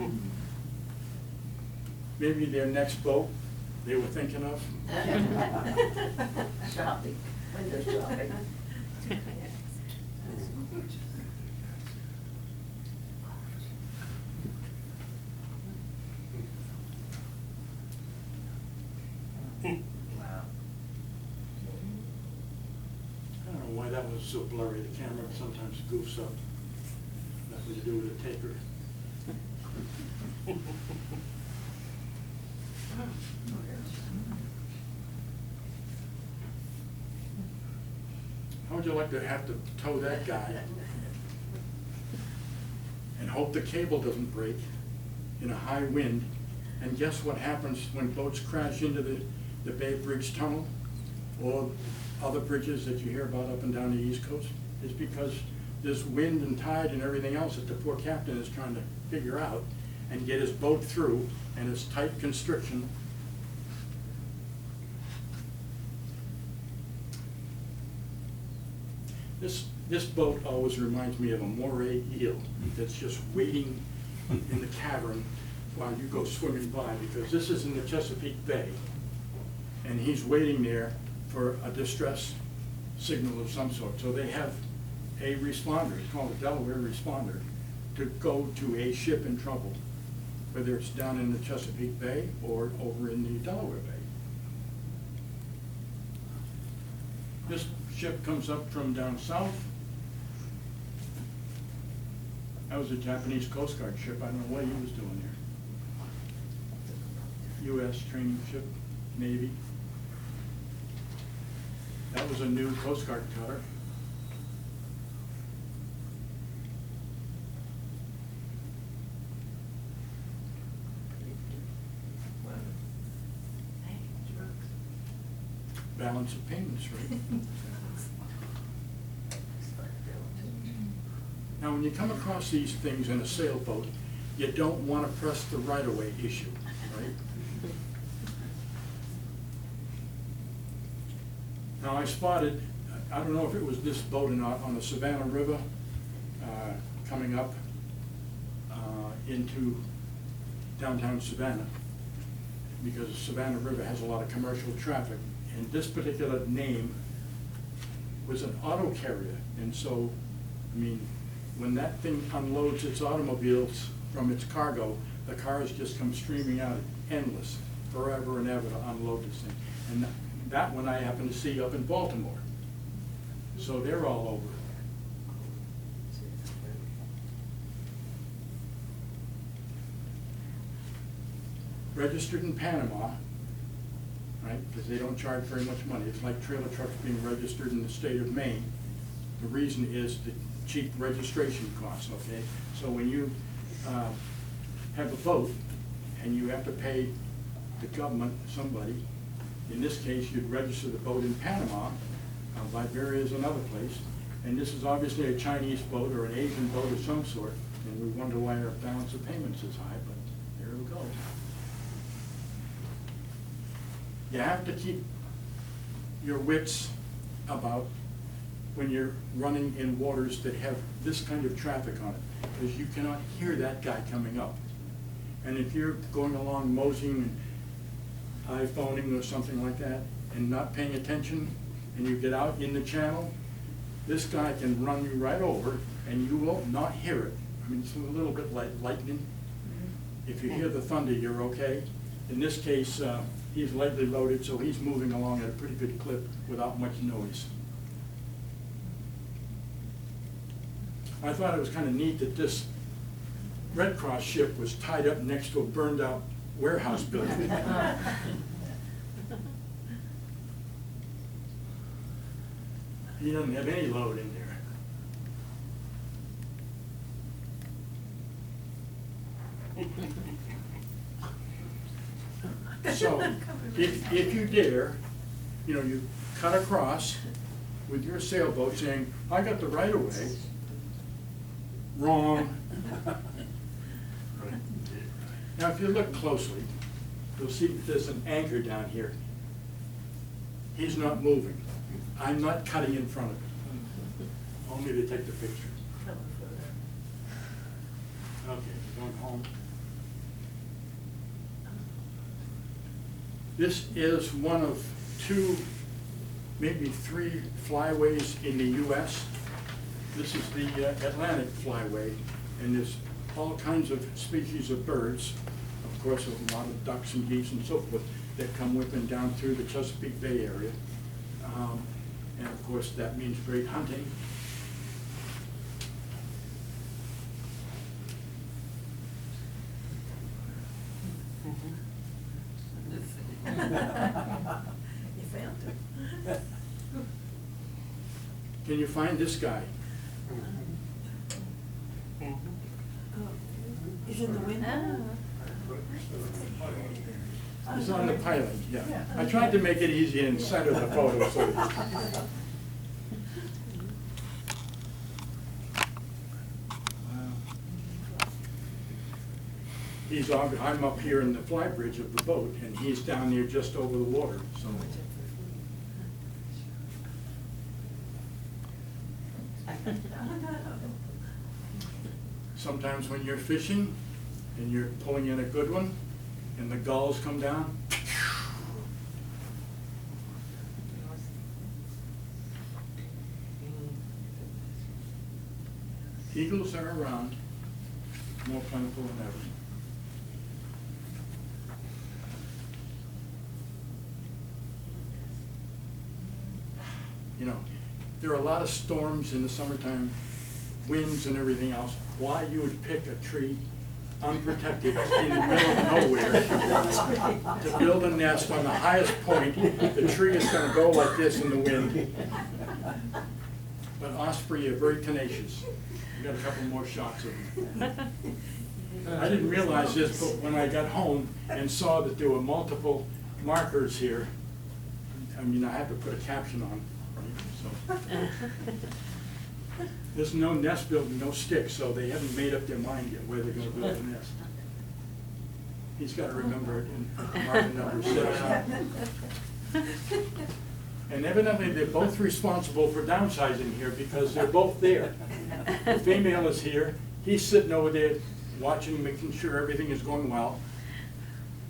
Maybe their next boat they were thinking of. Shopping, window shopping. I don't know why that was so blurry. The camera sometimes goofs up. Nothing to do with the taker. How would you like to have to tow that guy and hope the cable doesn't break in a high wind? And guess what happens when boats crash into the Bay Bridge Tunnel or other bridges that you hear about up and down the East Coast? It's because there's wind and tide and everything else that the poor captain is trying to figure out and get his boat through, and it's tight constriction. This boat always reminds me of a moray eel that's just waiting in the cavern while you go swimming by, because this is in the Chesapeake Bay, and he's waiting there for a distress signal of some sort. So they have a responder, it's called a Delaware responder, to go to a ship in trouble, whether it's down in the Chesapeake Bay or over in the Delaware Bay. This ship comes up from down south. That was a Japanese Coast Guard ship. I don't know what he was doing there. U.S. training ship, Navy. That was a new Coast Guard cutter. Balance of payments, right? Now, when you come across these things in a sailboat, you don't want to press the right-of-way issue, right? Now, I spotted, I don't know if it was this boat or not, on the Savannah River, coming up into downtown Savannah, because the Savannah River has a lot of commercial traffic. And this particular name was an auto carrier. And so, I mean, when that thing unloads its automobiles from its cargo, the cars just come streaming out, endless, forever and ever to unload this thing. And that one I happen to see up in Baltimore. So they're all over. Registered in Panama, right, because they don't charge very much money. It's like trailer trucks being registered in the state of Maine. The reason is the cheap registration costs, okay? So when you have a boat and you have to pay the government, somebody, in this case, you'd register the boat in Panama, Liberia is another place, and this is obviously a Chinese boat or an Asian boat of some sort, and we wonder why our balance of payments is high, but there we go. You have to keep your wits about when you're running in waters that have this kind of traffic on it, because you cannot hear that guy coming up. And if you're going along moseying and iPhoning or something like that and not paying attention, and you get out in the channel, this guy can run you right over and you will not hear it. I mean, it's a little bit like lightning. If you hear the thunder, you're okay. In this case, he's lightly loaded, so he's moving along at a pretty good clip without much noise. I thought it was kind of neat that this Red Cross ship was tied up next to a burned out warehouse building. He doesn't have any load in there. So, if you dare, you know, you cut across with your sailboat saying, I got the right of way, Wrong. Now, if you look closely, you'll see there's an anchor down here. He's not moving. I'm not cutting in front of him, only to take the picture. Okay, going home. This is one of two, maybe three flyways in the US. This is the Atlantic flyway, and there's all kinds of species of birds, of course, a lot of ducks and geese and so forth, that come whipping down through the Chesapeake Bay area. And of course, that means great hunting. You found it. Can you find this guy? Mhm. He's in the window. He's on the pilot, yeah. I tried to make it easy and center the photo, so. I'm up here in the flybridge of the boat, and he's down there just over the water, so. Sometimes when you're fishing and you're pulling in a good one and the gulls come down, eagles are around, more plentiful than ever. You know, there are a lot of storms in the summertime, winds and everything else. Why you would pick a tree unprotected in the middle of nowhere to build a nest on the highest point, the tree is going to go like this in the wind. But osprey are very tenacious. We got a couple more shots of them. I didn't realize this, but when I got home and saw that there were multiple markers here, I mean, I had to put a caption on, right? So. There's no nest building, no sticks, so they haven't made up their mind yet where they're gonna build a nest. He's gotta remember it in marker number 6. And evidently, they're both responsible for downsizing here because they're both there. The female is here, he's sitting over there watching, making sure everything is going well.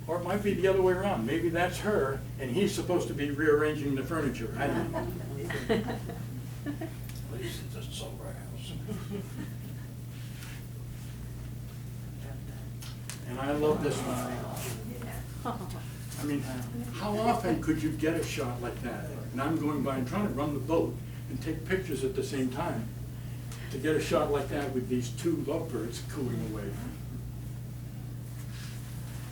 Or it might be the other way around, maybe that's her, and he's supposed to be rearranging the furniture, I don't know. At least it's a sober house. And I love this one. I mean, how often could you get a shot like that? And I'm going by and trying to run the boat and take pictures at the same time. To get a shot like that with these two lovebirds cooing away.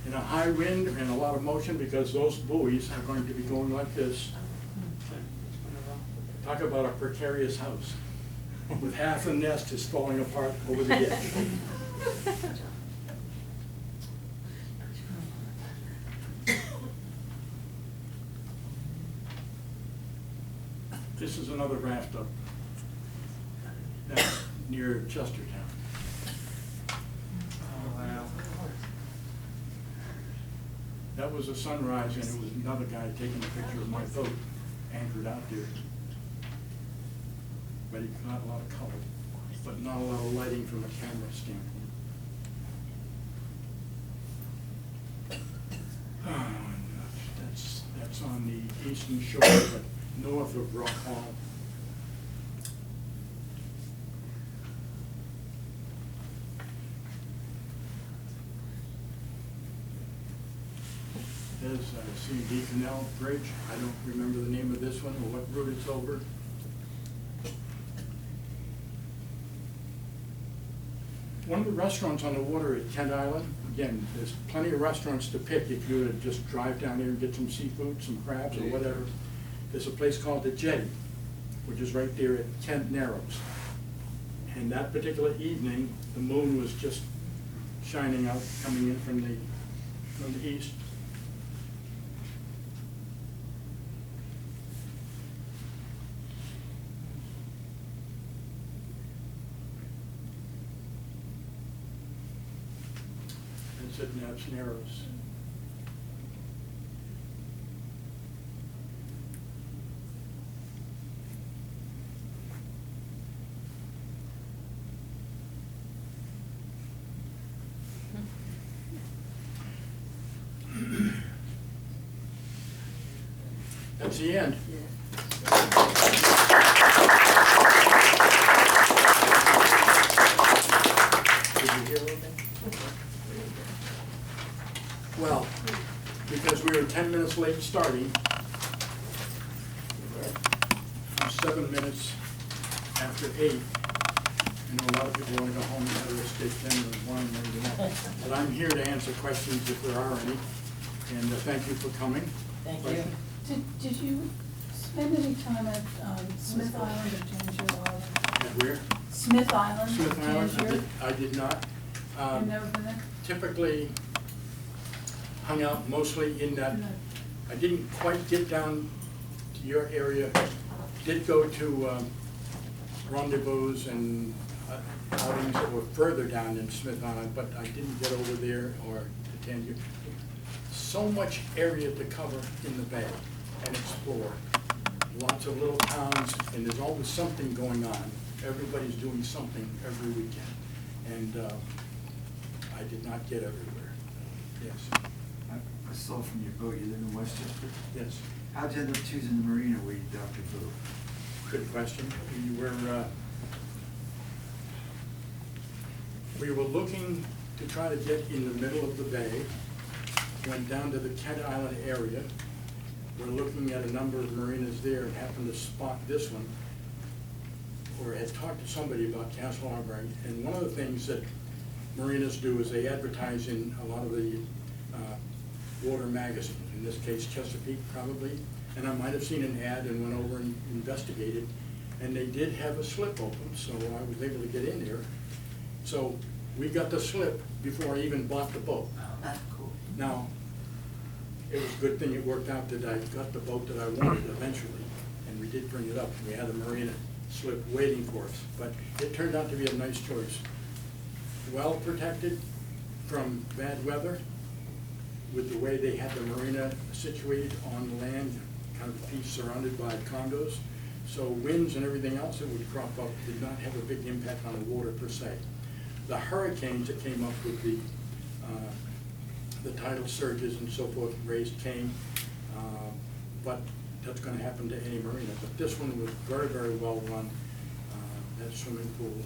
In a high wind and a lot of motion, because those buoys are going to be going like this. Talk about a precarious house, with half the nest is falling apart over the edge. This is another raft up near Chestertown. Oh, wow. That was a sunrise, and it was another guy taking a picture of my boat anchored out there. But he got a lot of color, but not a lot of lighting from a camera standpoint. And that's on the eastern shore, but north of Rock Hall. There's C&D Canal Bridge. I don't remember the name of this one or what route it's over. One of the restaurants on the water at Kent Island, again, there's plenty of restaurants to pick if you were to just drive down there and get some seafood, some crabs or whatever. There's a place called the Jetty, which is right there at Kent Narrows. And that particular evening, the moon was just shining out, coming in from the east. It's at Naps Narrows. That's the end. Did you hear anything? Well, because we were 10 minutes late starting, 7 minutes after 8, I know a lot of people want to go home and have their steak dinner and wine and everything else. But I'm here to answer questions if there are any, and thank you for coming. Thank you. Did you spend any time at Smith Island or Tangier Island? And where? Smith Island or Smith Island, Tangier? I did not. You've never been there? Typically hung out mostly in that, No. I didn't quite get down to your area. Did go to rendezvous and outings that were further down in Smith Island, but I didn't get over there or to Tangier. So much area to cover in the bay and explore. Lots of little towns, and there's always something going on. Everybody's doing something every weekend. And I did not get everywhere. Yes. I saw from your boat, you live in Westchester. Yes. How'd you end up choosing the marina where you docked your boat? Good question. We were looking to try to get in the middle of the bay, went down to the Kent Island area. We're looking at a number of marinas there and happened to spot this one, or had talked to somebody about Castle Harbor. And one of the things that marinas do is they advertise in a lot of the water magazines, in this case Chesapeake probably. And I might have seen an ad and went over and investigated, and they did have a slip open, so I was able to get in there. So we got the slip before I even bought the boat. Cool. Now, it was a good thing it worked out that I got the boat that I wanted eventually, and we did bring it up. We had a marina slip waiting for us, but it turned out to be a nice choice. Well protected from bad weather, with the way they had the marina situated on the land, kind of a piece surrounded by condos. So winds and everything else that would crop up did not have a big impact on the water per se. The hurricanes that came up with the tidal surges and so forth raised cane, but that's going to happen to any marina. But this one was very, very well run. Had swimming pool,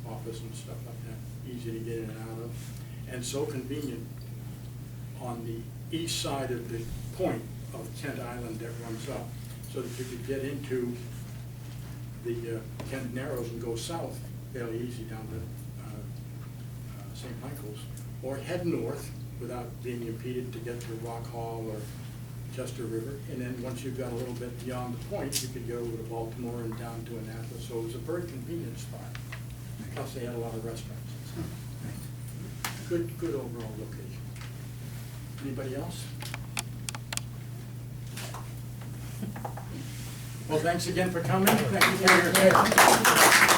office and stuff like that, easy to get in and out of, and so convenient on the east side of the point of Kent Island that runs up, so that you could get into the Kent Narrows and go south fairly easy down to St. Michael's, or head north without being impeded to get to Rock Hall or Chester River. And then once you got a little bit beyond the point, you could go over to Baltimore and down to Annapolis. So it was a very convenient spot. Plus they had a lot of restaurants. Good overall location. Anybody else? Well, thanks again for coming. Thank you for your attention.